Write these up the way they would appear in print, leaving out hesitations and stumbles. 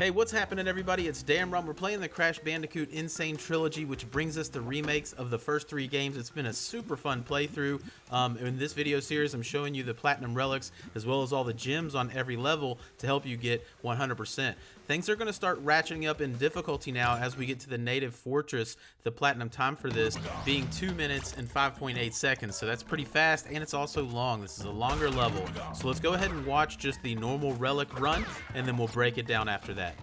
Hey, what's happening, everybody? It's Damron. We're playing the Crash Bandicoot N'Sane Trilogy, which brings us the remakes of the first 3 games. It's been a super fun playthrough. In this video series, I'm showing you the platinum relics as well as all the gems on every level to help you get 100%. Things are going to start ratcheting up in difficulty now as we get to the native fortress. The platinum time for this being 2 minutes and 5.8 seconds, so that's pretty fast, and it's also long. This is a longer level. So let's go ahead and watch just the normal relic run, and then we'll break it down after that.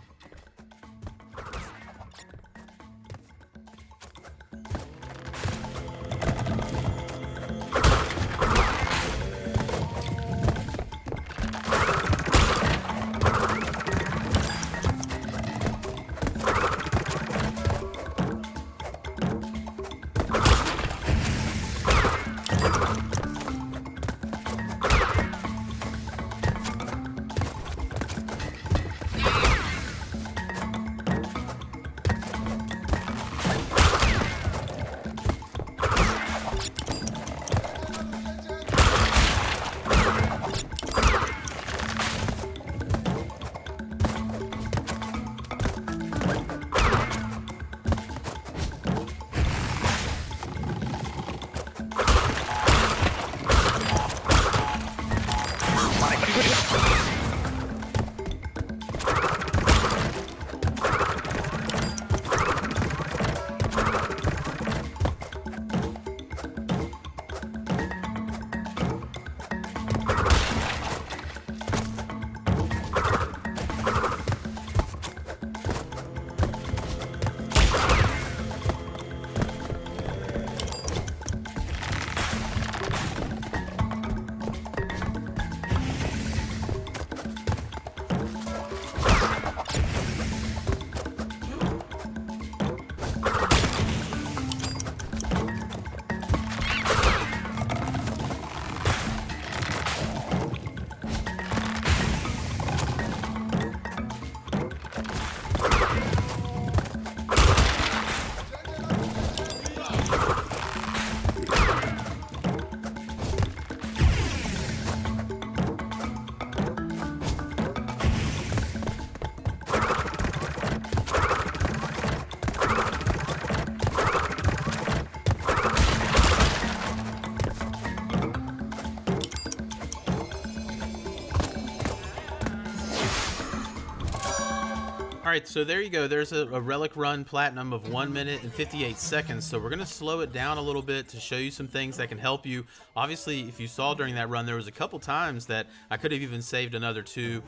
Alright, so there you go. There's a relic run platinum of 1 minute and 58 seconds. So we're going to slow it down a little bit to show you some things that can help you. Obviously, if you saw during that run, there was a couple times that I could have even saved another 2-3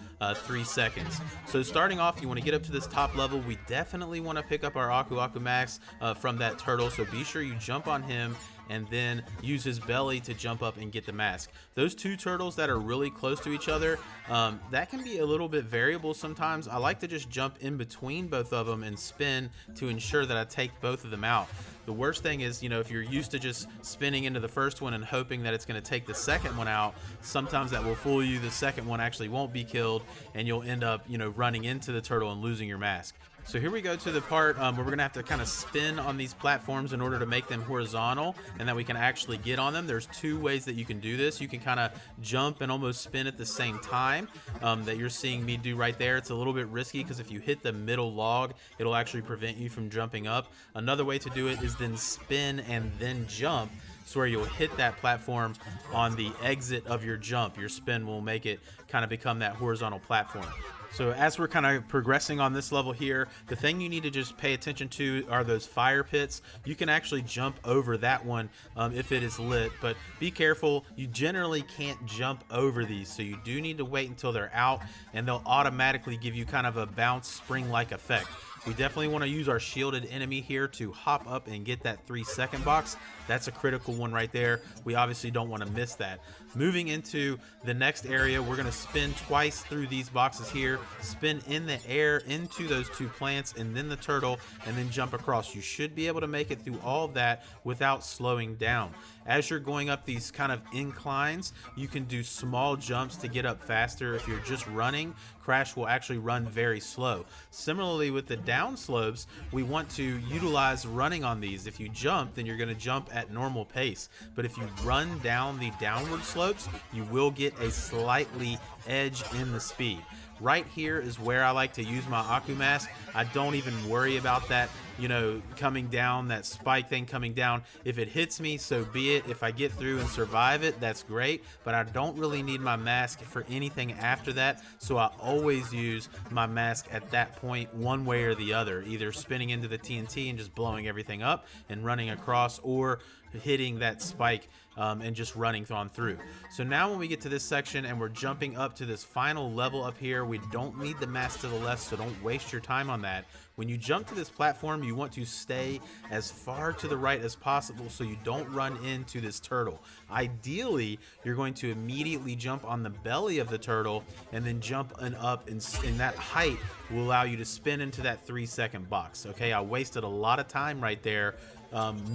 seconds. So starting off, you want to get up to this top level. We definitely want to pick up our Aku Aku Max from that turtle. So be sure you jump on him and then use his belly to jump up and get the mask. Those 2 turtles that are really close to each other, that can be a little bit variable sometimes. I like to just jump in between both of them and spin to ensure that I take both of them out. The worst thing is, if you're used to just spinning into the first one and hoping that it's going to take the second one out, sometimes that will fool you. The second one actually won't be killed, and you'll end up, running into the turtle and losing your mask. So here we go to the part where we're going to have to kind of spin on these platforms in order to make them horizontal and that we can actually get on them. There's 2 ways that you can do this. You can kind of jump and almost spin at the same time that you're seeing me do right there. It's a little bit risky because if you hit the middle log, it'll actually prevent you from jumping up. Another way to do it is then spin and then jump. So where you'll hit that platform on the exit of your jump. Your spin will make it kind of become that horizontal platform. So as we're kind of progressing on this level here, the thing you need to just pay attention to are those fire pits. You can actually jump over that one if it is lit, but be careful. You generally can't jump over these, so you do need to wait until they're out, and they'll automatically give you kind of a bounce spring-like effect. We definitely want to use our shielded enemy here to hop up and get that 3-second box. That's a critical one right there. We obviously don't want to miss that. Moving into the next area, we're going to spin twice through these boxes here, spin in the air into those 2 plants and then the turtle, and then jump across. You should be able to make it through all of that without slowing down. As you're going up these kind of inclines, you can do small jumps to get up faster. If you're just running, Crash will actually run very slow. Similarly with the down slopes, we want to utilize running on these. If you jump, then you're going to jump at normal pace. But if you run down the downward slopes, you will get a slightly edge in the speed. Right here is where I like to use my Aku Mask. I don't even worry about that, you know, coming down, that spike thing coming down. If it hits me, so be it. If I get through and survive it, that's great, but I don't really need my mask for anything after that, so I always use my mask at that point, one way or the other, either spinning into the TNT and just blowing everything up and running across, or hitting that spike and just running on through. So now when we get to this section and we're jumping up to this final level up here, we don't need the mask to the left, so don't waste your time on that. When you jump to this platform, you want to stay as far to the right as possible so you don't run into this turtle. Ideally, you're going to immediately jump on the belly of the turtle and then jump and up, and that height will allow you to spin into that 3-second box. Okay, I wasted a lot of time right there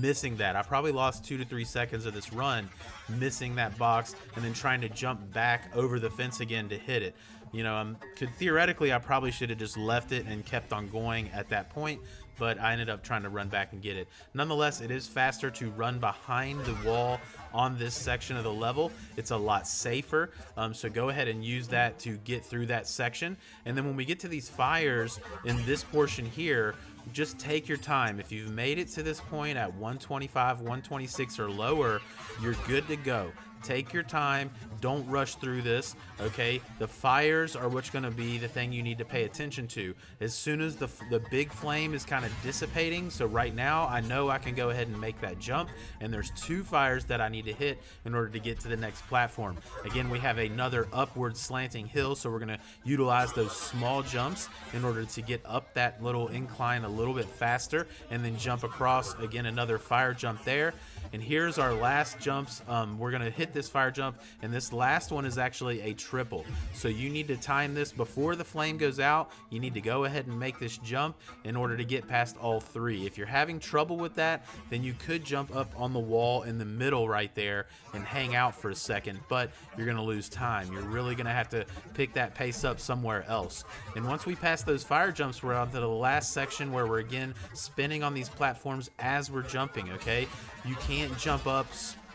missing that. I probably lost 2 to 3 seconds of this run missing that box and then trying to jump back over the fence again to hit it. You know, theoretically I probably should have just left it and kept on going at that point, but I ended up trying to run back and get it. Nonetheless, it is faster to run behind the wall on this section of the level. It's a lot safer, so go ahead and use that to get through that section. And then when we get to these fires in this portion here, just take your time. If you've made it to this point at 125, 126 or lower, you're good to go. Take your time, don't rush through this, okay? The fires are what's gonna be the thing you need to pay attention to. As soon as the big flame is kind of dissipating, so right now I know I can go ahead and make that jump, and there's 2 fires that I need to hit in order to get to the next platform. Again, we have another upward slanting hill, so we're gonna utilize those small jumps in order to get up that little incline a little bit faster, and then jump across. Again, another fire jump there. And here's our last jumps. We're gonna hit this fire jump, and this last one is actually a triple. So you need to time this before the flame goes out. You need to go ahead and make this jump in order to get past all 3. If you're having trouble with that, then you could jump up on the wall in the middle right there and hang out for a second, but you're gonna lose time. You're really gonna have to pick that pace up somewhere else. And once we pass those fire jumps, we're on to the last section where we're again spinning on these platforms as we're jumping, okay? You can't jump up,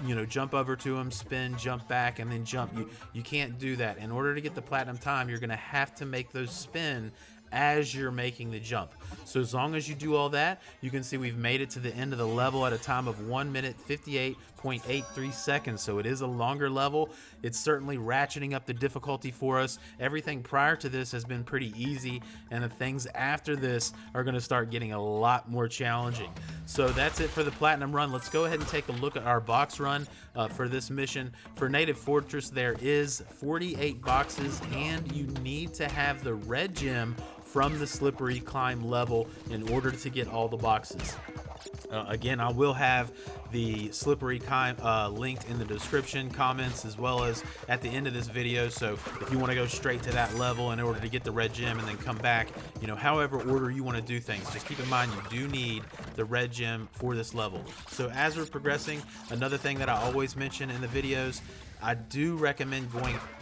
you know, jump over to them, spin, jump back, and then jump. You can't do that. In order to get the platinum time, you're gonna have to make those spin as you're making the jump. So as long as you do all that, you can see we've made it to the end of the level at a time of 1 minute 58.83 seconds. So it is a longer level. It's certainly ratcheting up the difficulty for us. Everything prior to this has been pretty easy, and the things after this are going to start getting a lot more challenging. So that's it for the platinum run. Let's go ahead and take a look at our box run for this mission. For Native Fortress, there is 48 boxes, and you need to have the red gem from the slippery climb level in order to get all the boxes. Again, I will have the slippery climb linked in the description, comments, as well as at the end of this video. So if you want to go straight to that level in order to get the red gem and then come back, you know, however order you want to do things, just keep in mind you do need the red gem for this level. So as we're progressing, another thing that I always mention in the videos, I do recommend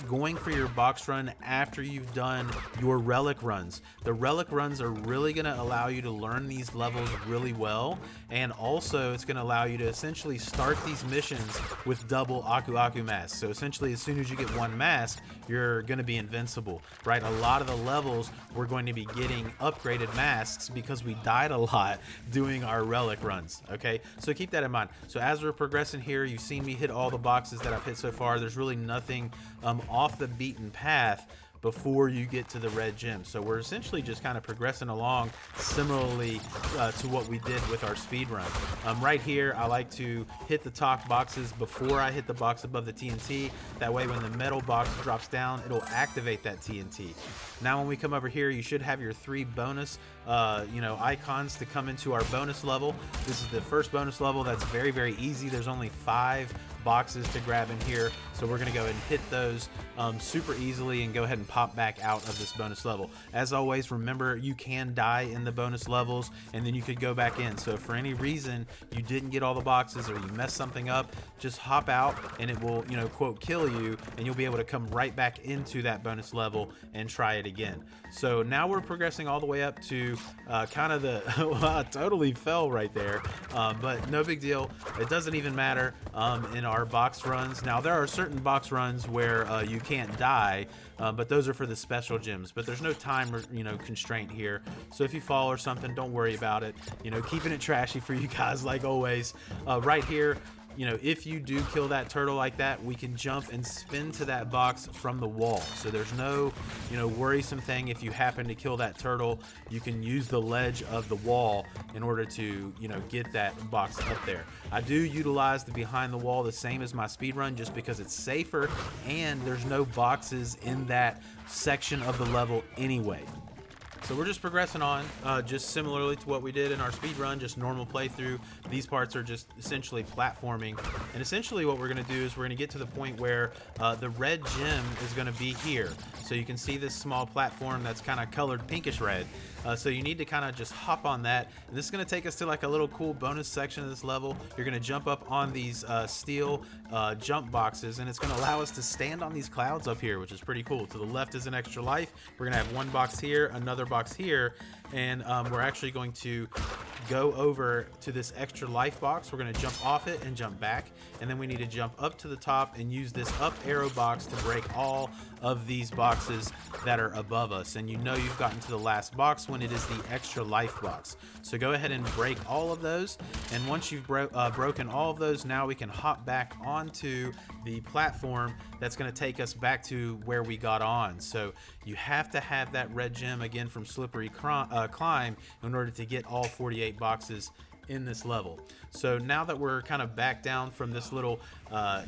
going for your box run after you've done your relic runs. The relic runs are really going to allow you to learn these levels really well, and also it's going to allow you to essentially start these missions with double Aku masks. So essentially, as soon as you get 1 mask, you're going to be invincible, right? A lot of the levels we're going to be getting upgraded masks because we died a lot doing our relic runs, okay? So keep that in mind. So as we're progressing here, you've seen me hit all the boxes that I've hit so far. There's really nothing off the beaten path before you get to the red gem. So we're essentially just kind of progressing along similarly to what we did with our speed run. Right here, I like to hit the top boxes before I hit the box above the TNT. That way when the metal box drops down, it'll activate that TNT. Now when we come over here, you should have your 3 bonus icons to come into our bonus level. This is the first bonus level. That's very, very easy. There's only 5 boxes to grab in here, so we're gonna go ahead and hit those super easily and go ahead and pop back out of this bonus level. As always, remember you can die in the bonus levels and then you could go back in. So if for any reason you didn't get all the boxes or you messed something up, just hop out and it will, quote, kill you, and you'll be able to come right back into that bonus level and try it again. So now we're progressing all the way up to kind of the I totally fell right there, but no big deal. It doesn't even matter in our box runs. Now there are certain box runs where you can't die, but those those are for the special gems, but there's no time or, you know, constraint here. So if you fall or something, don't worry about it. You know, keeping it trashy for you guys like always. Right here, you know, if you do kill that turtle like that, we can jump and spin to that box from the wall. So there's no, you know, worrisome thing. If you happen to kill that turtle, you can use the ledge of the wall in order to, you know, get that box up there. I do utilize the behind the wall the same as my speed run just because it's safer and there's no boxes in that section of the level anyway. So we're just progressing on, just similarly to what we did in our speed run, just normal playthrough. These parts are just essentially platforming. And essentially what we're going to do is we're going to get to the point where the red gem is going to be here. So you can see this small platform that's kind of colored pinkish red. So you need to kind of just hop on that. And this is going to take us to like a little cool bonus section of this level. You're going to jump up on these steel jump boxes, and it's going to allow us to stand on these clouds up here, which is pretty cool. To the left is an extra life. We're going to have one box here, another box here, and we're actually going to go over to this extra life box. We're going to jump off it and jump back, and then we need to jump up to the top and use this up arrow box to break all of these boxes that are above us. And you know you've gotten to the last box when it is the extra life box. So go ahead and break all of those, and once you've broken all of those, now we can hop back onto the platform that's going to take us back to where we got on. So you have to have that red gem again from Slippery Climb in order to get all 48 boxes in this level. So now that we're kind of back down from this little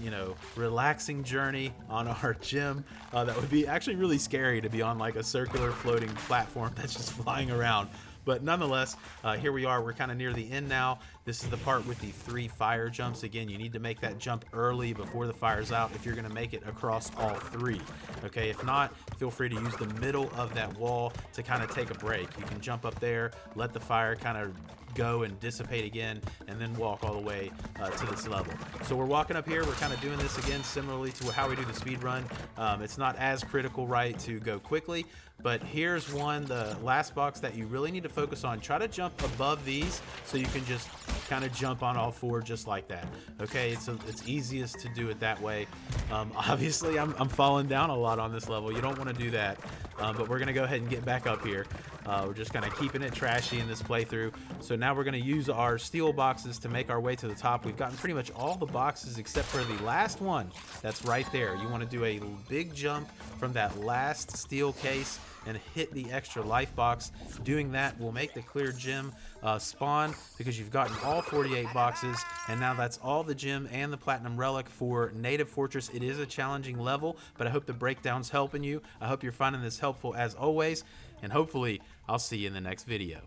you know, relaxing journey on our gym, that would be actually really scary to be on like a circular floating platform that's just flying around. But nonetheless, here we are. We're kind of near the end now. This is the part with the 3 fire jumps. Again, you need to make that jump early before the fire's out if you're going to make it across all 3. Okay, if not, feel free to use the middle of that wall to kind of take a break. You can jump up there, let the fire kind of go and dissipate again, and then walk all the way to this level. So we're walking up here. We're kind of doing this again similarly to how we do the speed run. It's not as critical, right, to go quickly, but here's the last box that you really need to focus on. Try to jump above these so you can just kind of jump on all 4 just like that. Okay, it's easiest to do it that way. Obviously I'm falling down a lot on this level. You don't want to do that, but we're gonna go ahead and get back up here. We're just kind of keeping it trashy in this playthrough. So now we're going to use our steel boxes to make our way to the top. We've gotten pretty much all the boxes except for the last one that's right there. You want to do a big jump from that last steel case and hit the extra life box. Doing that will make the clear gem spawn because you've gotten all 48 boxes, and now that's all the gem and the platinum relic for Native Fortress. It is a challenging level, but I hope the breakdown's helping you. I hope you're finding this helpful as always, and hopefully I'll see you in the next video.